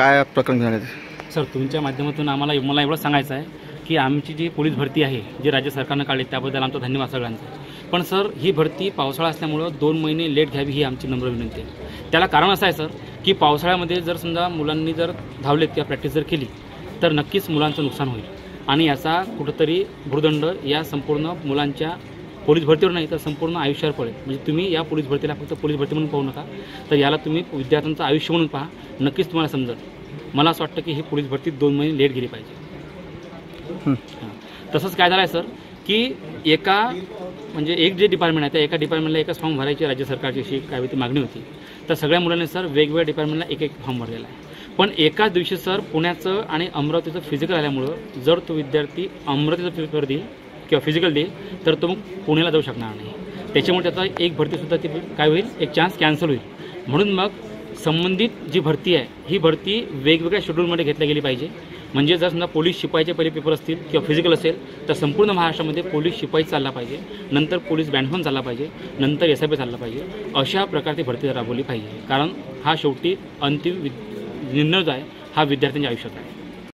काय प्रकरण झाले? सर, तुमच्या माध्यमातून मला एवढं सांगायचं आहे की आमची जी पोलीस भरती आहे जी राज्य सरकारनं काढली त्याबद्दल आमचा धन्यवाद सगळ्यांचा. पण सर, ही भरती पावसाळा असल्यामुळं 2 महिने लेट घ्यावी ही आमची नम्र विनंती आहे. त्याला कारण असं आहे सर की पावसाळ्यामध्ये जर समजा मुलांनी जर धावलेत किंवा प्रॅक्टिस जर केली तर नक्कीच मुलांचं नुकसान होईल आणि याचा कुठंतरी भुर्दंड या संपूर्ण मुलांच्या पोलीस भरतीवर नाही तर संपूर्ण आयुष्यावर पडेल. म्हणजे तुम्ही या पोलीस भरतीला फक्त पोलीस भरती म्हणून पाहू नका, तर याला तुम्ही विद्यार्थ्यांचं आयुष्य म्हणून पहा. नक्कीच तुम्हाला समजेल. मला असं वाटतं की ही पोलीस भरती 2 महिने लेट गेली पाहिजे. तसंच काय झालं आहे सर की एक जे डिपार्टमेंट आहे त्या एका डिपार्टमेंटला एकच फॉर्म भरायची राज्य सरकारची अशी काय ती मागणी होती. तर सगळ्या मुलांनी सर वेगवेगळ्या डिपार्टमेंटला एक फॉर्म भरलेला आहे. पण एकाच दिवशी सर पुण्याचं आणि अमरावतीचं फिजिकल आल्यामुळं जर तो विद्यार्थी अमरावतीचा पेपर देईल किंवा फिजिकल देईल तर तो मग पुण्याला जाऊ शकणार नाही. त्याच्यामुळे त्याचा एक भरतीसुद्धा ती काय होईल, एक चान्स कॅन्सल होईल. म्हणून मग संबंधित जी भरती आहे ही भरती वेगवेगळ्या शेड्यूलमध्ये घेतली गेली पाहिजे. म्हणजे जर समजा पोलीस शिपाईचे पहिले पेपर असतील किंवा फिजिकल असेल तर संपूर्ण महाराष्ट्रामध्ये पोलीस शिपाई चालला पाहिजे, नंतर पोलीस बँडफोन चालला पाहिजे, नंतर SIP चालला पाहिजे. अशा प्रकारची भरती राबवली पाहिजे. कारण हा शेवटी अंतिम निर्णय जो आहे हा विद्यार्थ्यांच्या आयुष्यात आहे.